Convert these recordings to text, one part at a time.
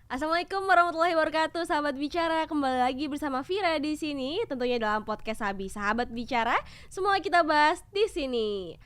Assalamualaikum warahmatullahi wabarakatuh, sahabat bicara. Kembali lagi bersama Vira di sini, tentunya dalam podcast Sabi Sahabat Bicara. Semua kita bahas di sini.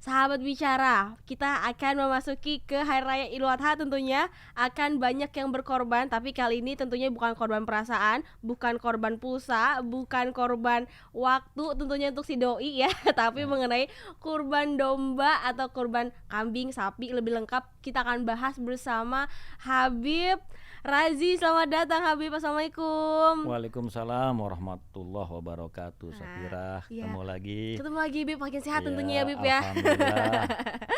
Sahabat bicara, kita akan memasuki ke Hari Raya Idul Adha, tentunya akan banyak yang berkorban. Tapi kali ini tentunya bukan korban perasaan, bukan korban pulsa, bukan korban waktu tentunya untuk si doi ya. Tapi mengenai kurban domba atau kurban kambing, sapi lebih lengkap kita akan bahas bersama Habib Razi. Selamat datang Habib, Assalamualaikum. Waalaikumsalam warahmatullahi wabarakatuh. Safira, ketemu lagi. Ketemu lagi Bib, makin sehat tentunya ya Bib ya. Alhamdulillah.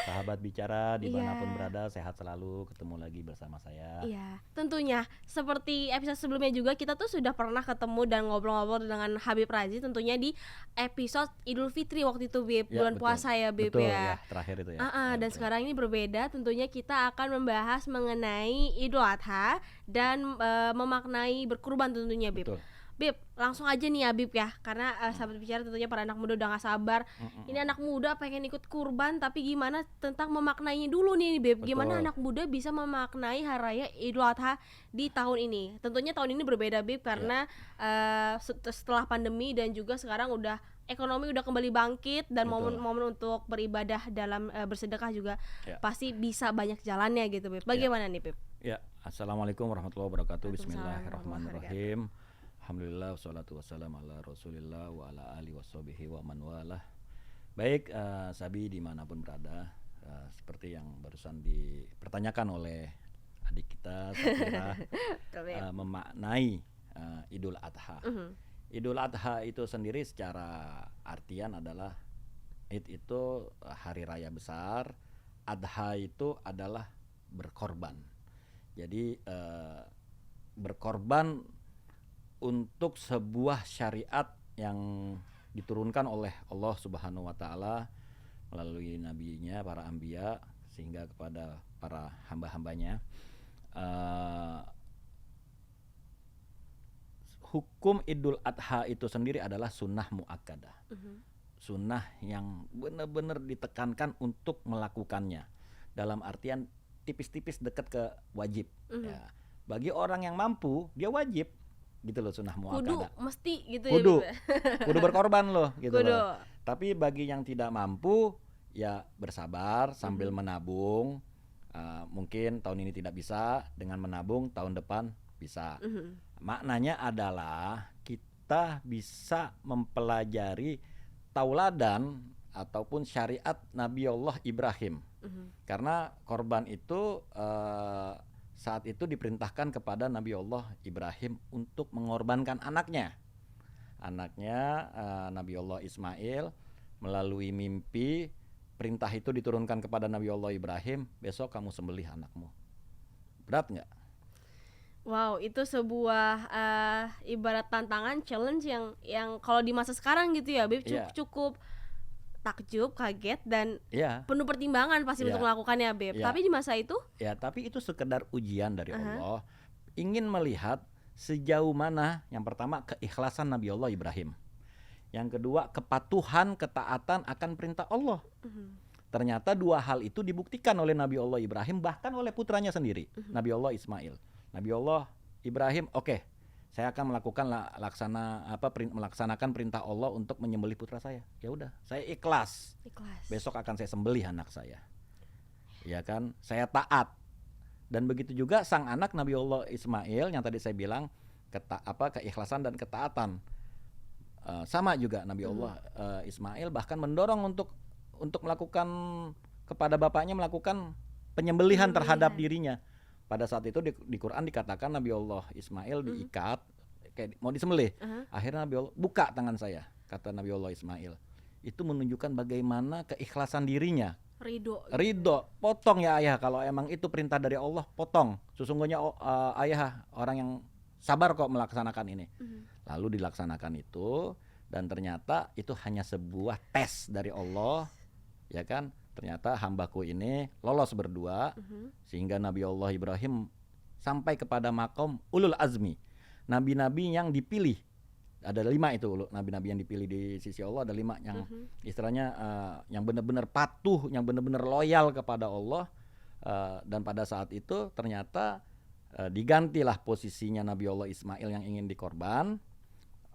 Sahabat bicara dimanapun berada sehat selalu, ketemu lagi bersama saya. Iya, tentunya seperti episode sebelumnya juga kita tuh sudah pernah ketemu dan ngobrol-ngobrol dengan Habib Razi tentunya di episode Idul Fitri waktu itu Bib, bulan betul. puasa ya Bib betul, ya. Terakhir itu ya. Dan betul. sekarang ini berbeda, tentunya kita akan membahas mengenai Idul Adha dan memaknai berkurban tentunya Bib. Betul. Bib, langsung aja nih ya Bib ya, karena sahabat bicara tentunya para anak muda udah gak sabar. Ini anak muda pengen ikut kurban, tapi gimana tentang memaknainya dulu nih Bib. Gimana anak muda bisa memaknai Hari Raya Idul Adha di tahun ini. Tentunya tahun ini berbeda Bib, karena setelah pandemi dan juga sekarang udah ekonomi udah kembali bangkit dan momen-momen untuk beribadah dalam bersedekah juga pasti bisa banyak jalannya gitu Bib. Bagaimana nih Bib? Ya, Assalamualaikum warahmatullahi wabarakatuh. Bismillahirrahmanirrahim. Alhamdulillah, wassalatu wassalamu ala rasulillah wa ala alihi washabihi wa man walah. Baik, Sabi dimanapun berada, seperti yang barusan dipertanyakan oleh adik kita Safira, memaknai Idul Adha. Idul Adha itu sendiri secara artian adalah Id itu hari raya besar, Adha itu adalah berkorban. Jadi berkorban untuk sebuah syariat yang diturunkan oleh Allah Subhanahu wa taala melalui nabinya, para anbiya, sehingga kepada para hamba-hambanya. Hukum Idul Adha itu sendiri adalah sunnah muakkadah. Sunnah yang benar-benar ditekankan untuk melakukannya. Dalam artian tipis-tipis dekat ke wajib. Ya. Bagi orang yang mampu, dia wajib. Gitu loh, sunnah muakkadah. Kudu mesti gitu kudu, ya. Kudu berkorban loh gitu Kudu. loh. Tapi bagi yang tidak mampu ya bersabar sambil menabung. Mungkin tahun ini tidak bisa, dengan menabung tahun depan bisa. Maknanya adalah kita bisa mempelajari tauladan ataupun syariat Nabi Allah Ibrahim. Karena korban itu saat itu diperintahkan kepada Nabi Allah Ibrahim untuk mengorbankan anaknya. Nabi Allah Ismail melalui mimpi, perintah itu diturunkan kepada Nabi Allah Ibrahim, besok kamu sembelih anakmu. Berat nggak? Wow, itu sebuah ibarat tantangan, challenge yang kalau di masa sekarang gitu ya Bib, cukup takjub, kaget dan penuh pertimbangan pasti untuk melakukannya Beb. Tapi di masa itu? Ya, tapi itu sekedar ujian dari Allah. Ingin melihat sejauh mana, yang pertama keikhlasan Nabi Allah Ibrahim. Yang kedua kepatuhan, ketaatan akan perintah Allah. Ternyata dua hal itu dibuktikan oleh Nabi Allah Ibrahim, bahkan oleh putranya sendiri, Nabi Allah Ismail. Nabi Allah Ibrahim, saya akan melaksanakan perintah Allah untuk menyembelih putra saya. Ya udah, saya ikhlas. Besok akan saya sembelih anak saya. Ya kan? Saya taat. Dan begitu juga sang anak Nabi Allah Ismail yang tadi saya bilang keikhlasan dan ketaatan. Sama juga Nabi Allah Ismail bahkan mendorong untuk melakukan kepada bapaknya melakukan penyembelihan terhadap dirinya. Pada saat itu di Quran dikatakan Nabi Allah Ismail diikat kayak mau disembelih. Akhirnya Nabi Allah buka tangan saya, kata Nabi Allah Ismail. Itu menunjukkan bagaimana keikhlasan dirinya. Ridho. Potong ya ayah, kalau emang itu perintah dari Allah, potong. Sesungguhnya ayah orang yang sabar kok melaksanakan ini. Lalu dilaksanakan itu, dan ternyata itu hanya sebuah tes dari Allah, ya kan? Ternyata hambaku ini lolos berdua, sehingga Nabi Allah Ibrahim sampai kepada makom ulul azmi, nabi-nabi yang dipilih Ada 5 itu nabi-nabi yang dipilih di sisi Allah, ada 5 yang istilahnya yang benar-benar patuh, yang benar-benar loyal kepada Allah. Dan pada saat itu ternyata digantilah posisinya Nabi Allah Ismail yang ingin dikorban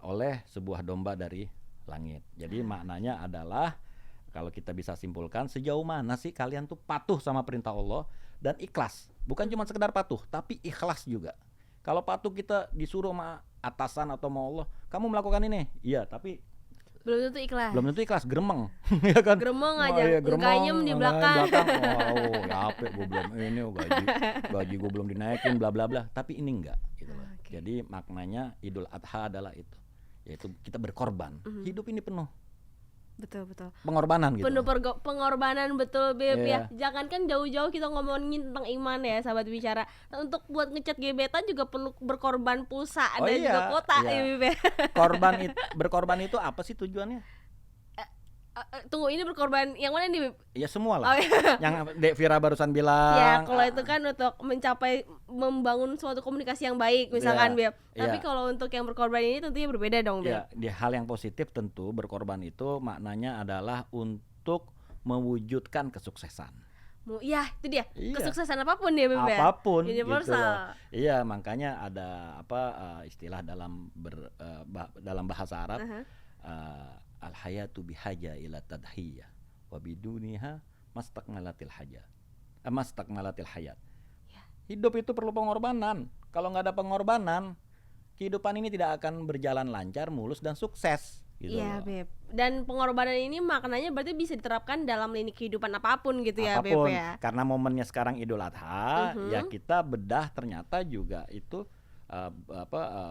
oleh sebuah domba dari langit. Jadi maknanya adalah kalau kita bisa simpulkan, sejauh mana sih kalian tuh patuh sama perintah Allah dan ikhlas. Bukan cuma sekedar patuh, tapi ikhlas juga. Kalau patuh kita disuruh sama atasan atau mau Allah, kamu melakukan ini, iya, tapi belum tentu ikhlas, gremeng. Ya kan? Gremeng Wah, aja, iya, gremeng, gayem di belakang. Wow, ya apa gue belum ini, gaji gue belum dinaikin, bla bla bla. Tapi ini enggak, gitu loh. Okay. Jadi maknanya Idul Adha adalah itu, yaitu kita berkorban. Hidup ini penuh Betul. pengorbanan gitu. Penuh pengorbanan, betul Beb Iya. ya. Jangankan jauh-jauh kita ngomongin tentang iman ya sahabat bicara. Untuk buat ngecat gebetan juga perlu berkorban pulsa Oh dan iya, juga kuota iya. ya Beb ya. Berkorban itu apa sih tujuannya? Tunggu, ini berkorban yang mana nih Beb? Ya semua lah. Oh, iya. Yang Dek Vira barusan bilang. Ya kalau itu kan untuk mencapai membangun suatu komunikasi yang baik misalkan Iya, Beb. Tapi iya. kalau untuk yang berkorban ini tentunya berbeda dong Beb. Ya, di hal yang positif tentu berkorban itu maknanya adalah untuk mewujudkan kesuksesan. Ya itu dia, Iya. kesuksesan apapun ya Beb ya. Apapun gitu Universal. loh. Iya, makanya ada istilah dalam dalam bahasa Arab, al-hayatu bihaja ila tadhiyah wa biduniha mastakmalatil hayat. Mastakmalatil hayat. Ya. Hidup itu perlu pengorbanan. Kalau nggak ada pengorbanan, kehidupan ini tidak akan berjalan lancar, mulus dan sukses. Gitu Iya loh. Beb. Dan pengorbanan ini maknanya berarti bisa diterapkan dalam lini kehidupan apapun gitu ya Beb Apapun. ya. Karena momennya sekarang Idul Adha, ya kita bedah ternyata juga itu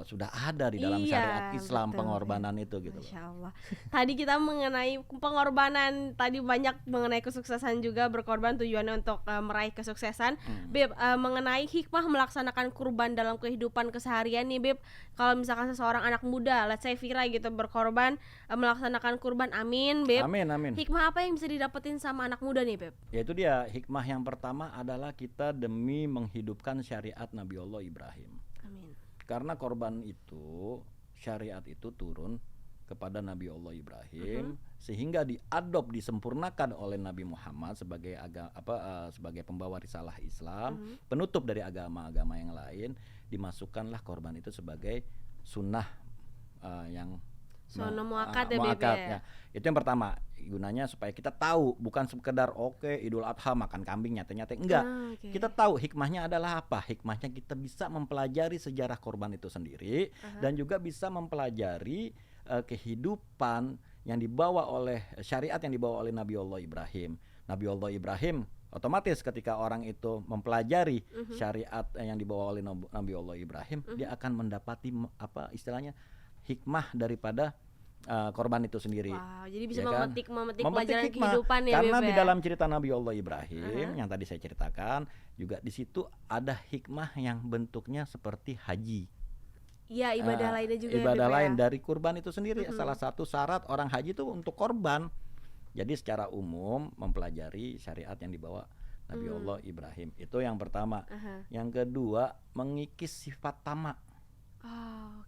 sudah ada di dalam Iya, syariat Islam betul, pengorbanan itu gitu loh. Masya Allah. Tadi kita mengenai pengorbanan, tadi banyak mengenai kesuksesan juga, berkorban tujuannya untuk meraih kesuksesan. Beb, mengenai hikmah melaksanakan kurban dalam kehidupan keseharian nih Beb. Kalau misalkan seseorang anak muda, let's say Vira gitu, berkorban melaksanakan kurban, amin Beb. Amin. Hikmah apa yang bisa didapetin sama anak muda nih Beb? Yaitu dia hikmah yang pertama adalah kita demi menghidupkan syariat Nabi Allah Ibrahim. Amin. Karena korban itu, syariat itu turun kepada Nabi Allah Ibrahim sehingga disempurnakan oleh Nabi Muhammad sebagai sebagai pembawa risalah Islam, penutup dari agama-agama yang lain, dimasukkanlah korban itu sebagai sunnah yang Sunnah muakkad ya Beb muakkad, ya. ya. Itu yang pertama, gunanya supaya kita tahu, bukan sekedar Idul Adha makan kambing nyate-nyate, enggak. Okay. Kita tahu hikmahnya adalah apa? Hikmahnya kita bisa mempelajari sejarah korban itu sendiri dan juga bisa mempelajari kehidupan yang dibawa oleh syariat yang dibawa oleh Nabi Allah Ibrahim. Nabi Allah Ibrahim otomatis ketika orang itu mempelajari syariat yang dibawa oleh Nabi Allah Ibrahim, dia akan mendapati istilahnya hikmah daripada korban itu sendiri. Wow, jadi bisa Ya kan? memetik Memetik pelajaran hikmah. kehidupan ya Karena Beb di ya. dalam cerita Nabi Allah Ibrahim yang tadi saya ceritakan, juga di situ ada hikmah yang bentuknya seperti haji. Iya, ibadah lainnya juga Ibadah ya Beb lain ya. dari kurban itu sendiri. Salah satu syarat orang haji itu untuk korban. Jadi secara umum mempelajari syariat yang dibawa Nabi Allah Ibrahim. Itu yang pertama. Yang kedua, mengikis sifat tamak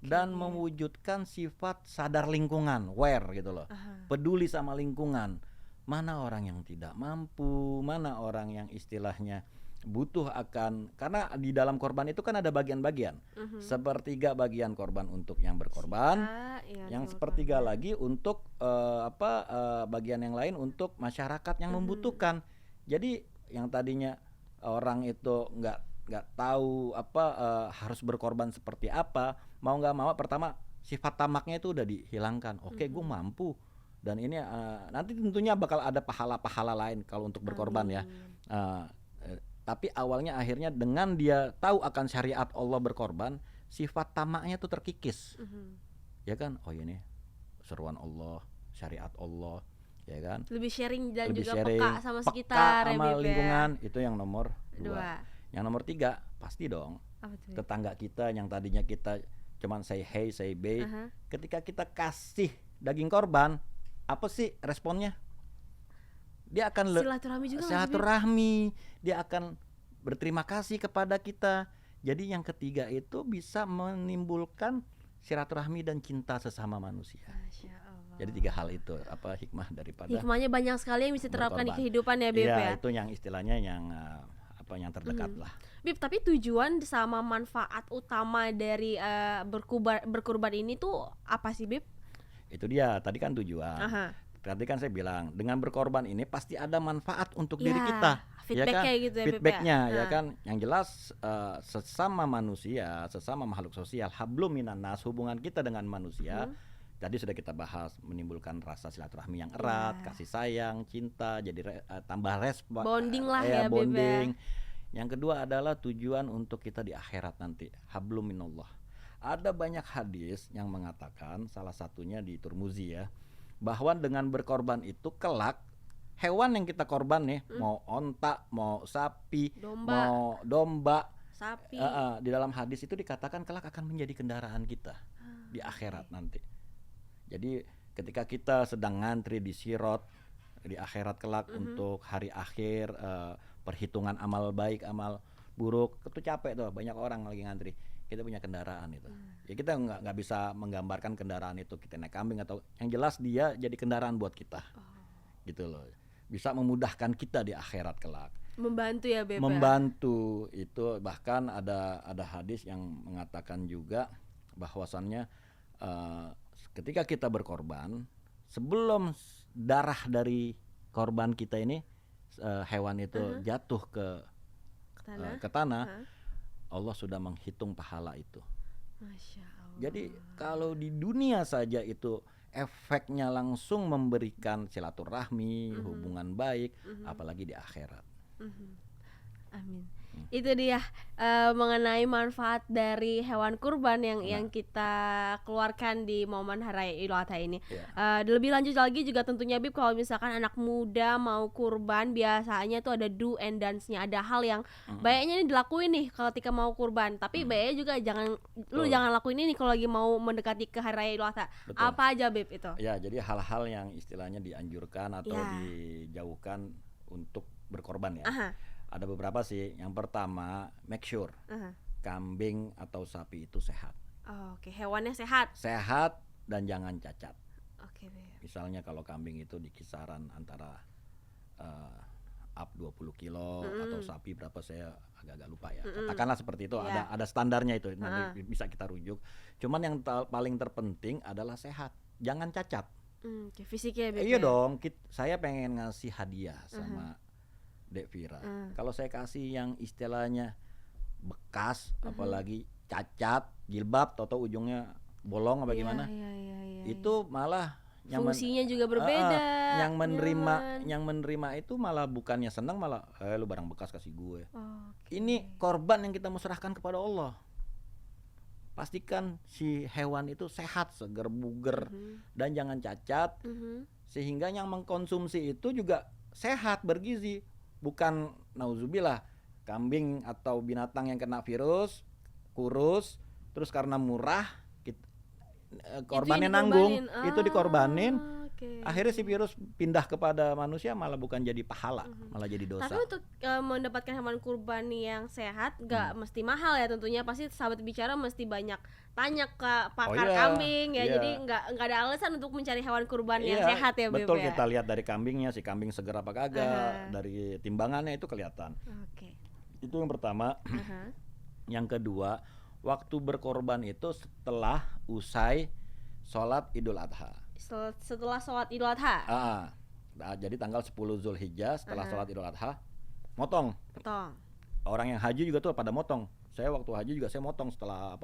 dan mewujudkan sifat sadar lingkungan, aware gitu loh. Peduli sama lingkungan. Mana orang yang tidak mampu, mana orang yang istilahnya butuh karena di dalam korban itu kan ada bagian-bagian. Sepertiga bagian korban untuk yang berkorban, yang sepertiga lagi untuk bagian yang lain untuk masyarakat yang membutuhkan. Jadi yang tadinya orang itu nggak tahu harus berkorban seperti apa, mau nggak mau pertama sifat tamaknya itu udah dihilangkan. Oke, gue mampu, dan ini nanti tentunya bakal ada pahala-pahala lain kalau untuk berkorban ya. Tapi awalnya akhirnya dengan dia tahu akan syariat Allah berkorban, sifat tamaknya tuh terkikis. Ya kan? Oh ini seruan Allah, syariat Allah, ya kan? Lebih sharing dan Lebih juga sharing, peka sama peka sekitar sama ya Beb lingkungan, ya. itu yang nomor 2. Yang nomor 3 pasti dong Apa tuh? tetangga kita yang tadinya kita cuman say hey, say bye, ketika kita kasih daging korban, apa sih responnya? Dia akan Silaturahmi juga nggak sih, Beb? silaturahmi, dia akan berterima kasih kepada kita. Jadi yang ketiga itu bisa menimbulkan silaturahmi dan cinta sesama manusia. Masya Allah. Jadi 3 hal itu apa hikmah daripada Hikmahnya banyak sekali yang bisa diterapkan di berkorban. kehidupan ya Beb Iya, ya. itu yang istilahnya yang yang terdekat lah. Beb, tapi tujuan sama manfaat utama dari berkurban ini tuh apa sih Beb? Itu dia, tadi kan tujuan. Aha. Tadi kan saya bilang, dengan berkorban ini pasti ada manfaat untuk diri Ya, kita. feedbacknya gitu ya Beb ya. Feedbacknya ya Nah. kan. Yang jelas sesama manusia, sesama makhluk sosial, hablum minan nas, hubungan kita dengan manusia. Tadi sudah kita bahas, menimbulkan rasa silaturahmi yang erat, kasih sayang, cinta, jadi tambah respon, Bonding lah ya, Beb ya. bonding. Yang kedua adalah tujuan untuk kita di akhirat nanti, hablum minallah. Ada banyak hadis yang mengatakan, salah satunya di Turmuzi ya, bahwa dengan berkorban itu kelak hewan yang kita korban nih, mau onta, mau sapi, mau domba, sapi, di dalam hadis itu dikatakan kelak akan menjadi kendaraan kita di akhirat nanti. Jadi ketika kita sedang ngantri di Sirat di akhirat kelak untuk hari akhir, perhitungan amal baik, amal buruk, itu capek tuh, banyak orang lagi ngantri. Kita punya kendaraan itu. Ya kita nggak bisa menggambarkan kendaraan itu kita naik kambing atau yang jelas dia jadi kendaraan buat kita. Gitu loh. Bisa memudahkan kita di akhirat kelak. Membantu ya Beb. Membantu itu, bahkan ada hadis yang mengatakan juga bahwasannya ketika kita berkorban, sebelum darah dari korban kita ini hewan itu jatuh ke tanah, Allah sudah menghitung pahala itu. Masya Allah. Jadi kalau di dunia saja itu efeknya langsung memberikan silaturahmi, hubungan baik, apalagi di akhirat. Amin. Itu dia mengenai manfaat dari hewan kurban yang kita keluarkan di momen Hari Raya Idul Adha ini. Lebih lanjut lagi juga tentunya Bib, kalau misalkan anak muda mau kurban, biasanya tuh ada do and dance-nya, ada hal yang baiknya ini dilakuin nih ketika mau kurban, tapi baiknya juga jangan lakuin ini kalau lagi mau mendekati ke Hari Raya Idul Adha. Apa aja Bib itu? Ya, jadi hal-hal yang istilahnya dianjurkan atau dijauhkan untuk berkorban ya. Ada beberapa sih. Yang pertama, make sure kambing atau sapi itu sehat. Oke, hewannya sehat. Sehat dan jangan cacat. Oke, Beb. Misalnya kalau kambing itu di kisaran antara up 20 kilo atau sapi berapa, saya agak-agak lupa ya. Katakanlah seperti itu, ada standarnya itu, nanti bisa kita rujuk. Cuman yang paling terpenting adalah sehat, jangan cacat. Fisiknya Beb. Iya dong, saya pengen ngasih hadiah sama Dek Vira. Kalau saya kasih yang istilahnya bekas, apalagi cacat, jilbab, atau ujungnya bolong apa gimana, itu malah fungsinya juga berbeda. Yang menerima itu malah bukannya senang, malah lu barang bekas kasih gue. Ini korban yang kita musrahkan kepada Allah. Pastikan si hewan itu sehat, seger, buger, dan jangan cacat, sehingga yang mengkonsumsi itu juga sehat, bergizi. Bukan nauzubillah kambing atau binatang yang kena virus, kurus, terus karena murah korbannya nanggung, itu dikorbanin. Akhirnya si virus pindah kepada manusia, malah bukan jadi pahala, malah jadi dosa. Tapi untuk mendapatkan hewan kurban yang sehat gak mesti mahal ya tentunya. Pasti sahabat bicara mesti banyak tanya ke pakar kambing ya. Jadi nggak ada alasan untuk mencari hewan kurban yang sehat ya Beb. Betul, kita lihat dari kambingnya, si kambing seger apa kagak, dari timbangannya itu kelihatan. Itu yang pertama. Yang kedua, waktu berkorban itu setelah usai sholat Idul Adha. Setelah sholat Idul Adha. Jadi tanggal 10 Zulhijjah setelah sholat Idul Adha, motong. Orang yang haji juga tuh pada motong. Saya waktu haji juga saya motong setelah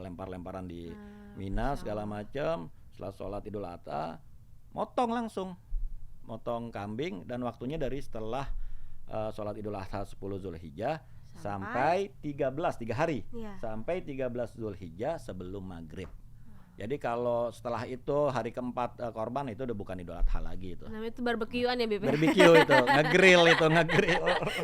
lempar-lemparan di Mina segala macam. Setelah sholat Idul Adha, motong langsung, motong kambing, dan waktunya dari setelah sholat Idul Adha 10 Zulhijjah sampai 3 hari, sampai 13 Zulhijjah sebelum maghrib. Jadi kalau setelah itu hari keempat korban itu udah bukan Idul Adha lagi itu. Namanya itu barbekyuan ya Beb. Barbecue itu, ngegrill.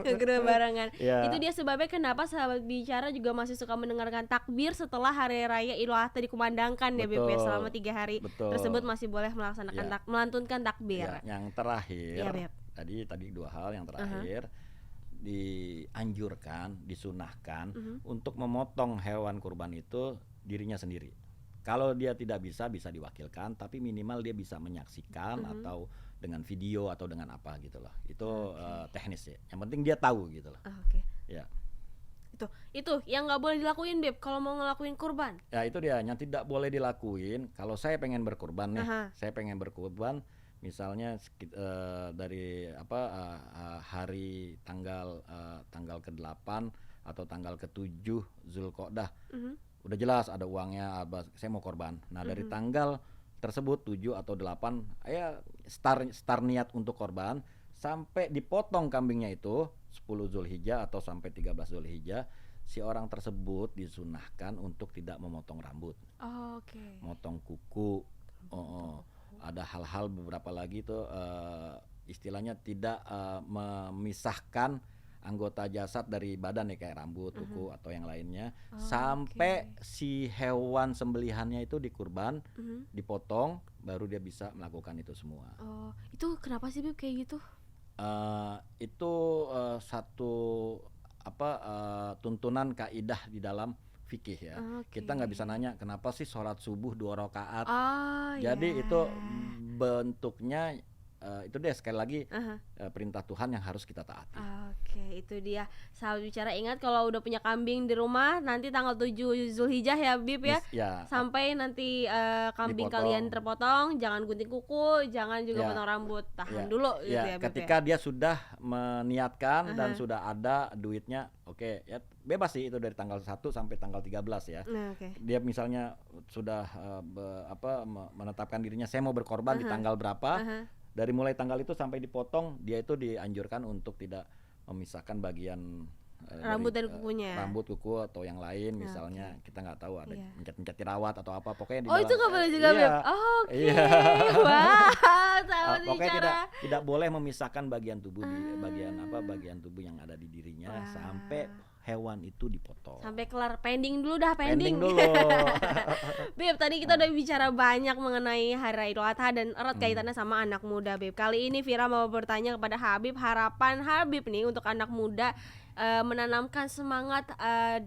Ngegrill barengan. Itu dia sebabnya kenapa sahabat bicara juga masih suka mendengarkan takbir setelah hari raya Idul Adha dikumandangkan ya Beb, selama 3 hari tersebut masih boleh melaksanakan melantunkan takbir. Yang terakhir, Beb. Tadi 2 hal. Yang terakhir, dianjurkan, disunahkan untuk memotong hewan kurban itu dirinya sendiri. Kalau dia tidak bisa diwakilkan, tapi minimal dia bisa menyaksikan atau dengan video atau dengan apa gitu loh. Itu teknis ya. Yang penting dia tahu gitu loh. Oke. Ya. Itu yang nggak boleh dilakuin Beb kalau mau ngelakuin kurban. Ya itu dia yang tidak boleh dilakuin. Kalau saya pengen berkurban nih, saya pengen berkurban, misalnya dari hari tanggal ke-8 atau tanggal ke-7 Zulqa'dah. Udah jelas ada uangnya, saya mau korban. Nah, dari tanggal tersebut 7 atau 8 ya start niat untuk korban sampai dipotong kambingnya itu 10 Zulhijjah atau sampai 13 Zulhijjah, si orang tersebut disunahkan untuk tidak memotong rambut. Oke. Motong kuku. Ada hal-hal beberapa lagi tuh istilahnya tidak memisahkan anggota jasad dari badan nih, kayak rambut, kuku atau yang lainnya, sampai si hewan sembelihannya itu dikurban, dipotong, baru dia bisa melakukan itu semua. Itu kenapa sih Beb kayak gitu? Itu satu tuntunan kaidah di dalam fikih ya. Kita nggak bisa nanya kenapa sih sholat subuh 2 rakaat. Jadi itu bentuknya itu deh sekali lagi perintah Tuhan yang harus kita taati. Oke, itu dia. Sahabat bicara, ingat kalau udah punya kambing di rumah nanti tanggal 7 Zulhijjah ya Bib ya. Sampai nanti kambing dipotong. Kalian terpotong, jangan gunting kuku, jangan juga potong rambut. Tahan dulu gitu ya Bib. Ketika dia sudah meniatkan dan sudah ada duitnya, oke, ya bebas sih itu dari tanggal 1 sampai tanggal 13 ya. Dia misalnya sudah menetapkan dirinya saya mau berkorban di tanggal berapa. Dari mulai tanggal itu sampai dipotong, dia itu dianjurkan untuk tidak memisahkan bagian rambut dan kukunya. Rambut, kuku atau yang lain misalnya. Kita nggak tahu ada mencet-mencet jerawat atau apa, pokoknya di itu nggak boleh juga Beb. Wah, sahabat pokoknya tidak boleh memisahkan bagian tubuh di bagian tubuh yang ada di dirinya sampai hewan itu dipotong. Sampai kelar, pending dulu. Dulu. Beb, tadi kita udah bicara banyak mengenai Hari Raya Idul Adha dan erat kaitannya sama anak muda Beb. Kali ini Vira mau bertanya kepada Habib, harapan Habib nih untuk anak muda menanamkan semangat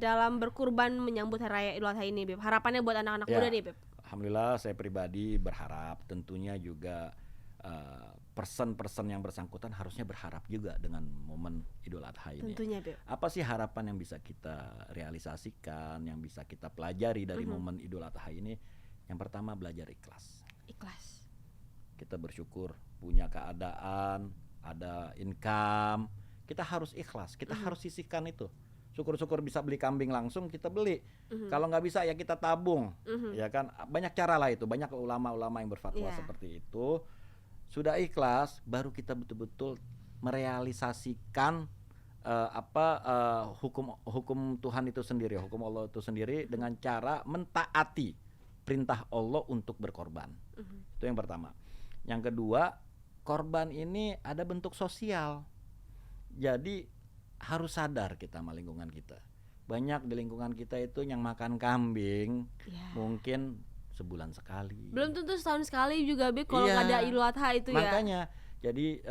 dalam berkurban menyambut Hari Raya Idul Adha ini Beb. Harapannya buat anak-anak muda nih Beb. Alhamdulillah saya pribadi berharap, tentunya juga person yang bersangkutan harusnya berharap juga dengan momen Idul Adha ini. Tentunya, Beb. Apa sih harapan yang bisa kita realisasikan, yang bisa kita pelajari dari momen Idul Adha ini? Yang pertama, belajar ikhlas. Ikhlas. Kita bersyukur punya keadaan, ada income, kita harus ikhlas, kita harus sisihkan itu. Syukur-syukur bisa beli kambing langsung kita beli. Kalau nggak bisa ya kita tabung, ya kan? Banyak cara lah itu, banyak ulama-ulama yang berfatwa seperti itu. Sudah ikhlas, baru kita betul-betul merealisasikan hukum Tuhan itu sendiri, hukum Allah itu sendiri dengan cara mentaati perintah Allah untuk berkorban. Itu yang pertama. Yang kedua, korban ini ada bentuk sosial. Jadi harus sadar kita sama lingkungan kita. Banyak di lingkungan kita itu yang makan kambing, mungkin sebulan sekali. Belum tentu setahun sekali juga Beb kalau nggak ada Idul Adha itu. Makanya jadi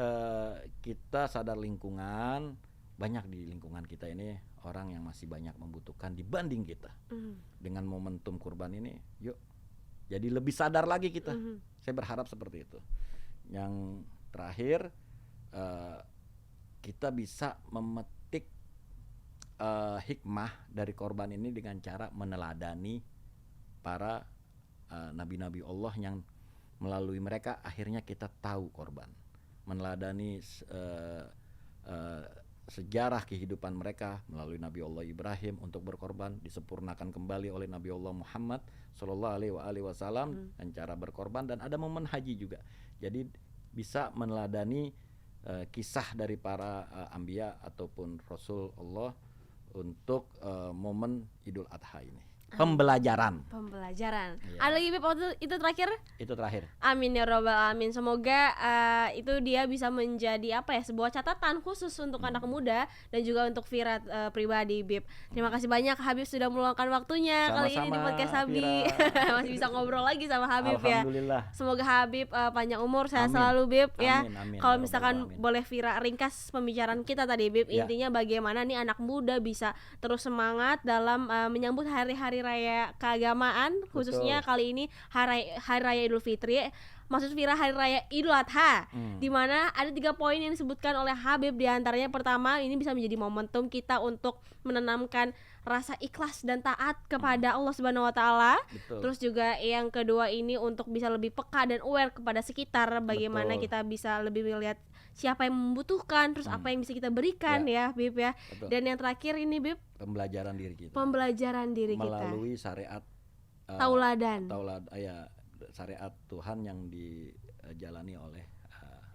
kita sadar lingkungan, banyak di lingkungan kita ini orang yang masih banyak membutuhkan dibanding kita. Dengan momentum kurban ini, yuk jadi lebih sadar lagi kita. Saya berharap seperti itu. Yang terakhir, kita bisa memetik hikmah dari korban ini dengan cara meneladani para nabi-nabi Allah yang melalui mereka akhirnya kita tahu korban, meneladani sejarah kehidupan mereka melalui Nabi Allah Ibrahim untuk berkorban, disempurnakan kembali oleh Nabi Allah Muhammad Sallallahu Alaihi Wasallam dan cara berkorban, dan ada momen haji juga. Jadi bisa meneladani kisah dari para anbiya ataupun Rasul Allah untuk momen Idul Adha ini. Pembelajaran. Ada lagi Beb, itu terakhir? Itu terakhir. Amin ya robbal alamin. Semoga itu dia bisa menjadi sebuah catatan khusus untuk anak muda dan juga untuk Vira pribadi Beb. Terima kasih banyak Habib sudah meluangkan waktunya kali ini di podcast Habib. Masih bisa ngobrol lagi sama Habib ya. Alhamdulillah. Semoga Habib panjang umur, sehat selalu Beb ya. Kalau misalkan boleh Vira ringkas pembicaraan kita tadi Beb, intinya bagaimana nih anak muda bisa terus semangat dalam menyambut hari-hari hari raya keagamaan, khususnya kali ini hari raya Idul Fitri. Maksud Vira hari raya Idul Adha, di mana ada 3 poin yang disebutkan oleh Habib. Di antaranya pertama, ini bisa menjadi momentum kita untuk menanamkan rasa ikhlas dan taat kepada Allah Subhanahu wa taala. Terus juga yang kedua ini untuk bisa lebih peka dan aware kepada sekitar, bagaimana kita bisa lebih melihat siapa yang membutuhkan, terus apa yang bisa kita berikan ya Bib ya. Dan yang terakhir ini Bib, pembelajaran diri kita. Pembelajaran diri kita melalui syariat tauladan. Syariat Tuhan yang dijalani oleh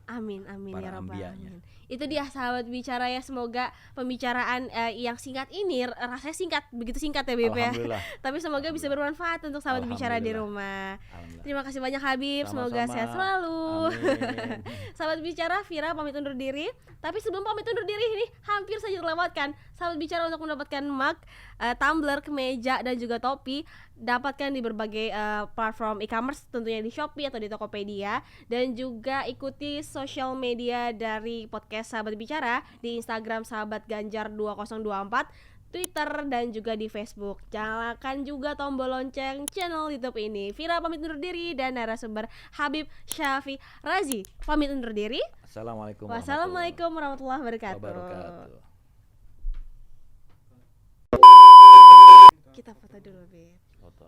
amin ya rabbal ambiyanya. alamin. Itu dia sahabat bicara ya, semoga pembicaraan yang singkat ini rasanya begitu singkat ya Bib ya. Tapi semoga bisa bermanfaat untuk sahabat bicara di rumah. Terima kasih banyak Habib, semoga sehat selalu. Sahabat bicara, Vira pamit undur diri. Tapi sebelum pamit undur diri ini hampir saja terlewatkan. Sahabat bicara untuk mendapatkan mug, tumbler, kemeja dan juga topi dapatkan di berbagai platform e-commerce, tentunya di Shopee atau di Tokopedia, dan juga ikuti sosial media dari podcast Sahabat Bicara di Instagram Sahabat Ganjar 2024, Twitter dan juga di Facebook. Nyalakan juga tombol lonceng channel YouTube ini. Vira pamit undur diri dan narasumber Habib Syafi Razi pamit undur diri. Wassalamualaikum warahmatullahi wabarakatuh. Kita foto dulu, Beb. Foto.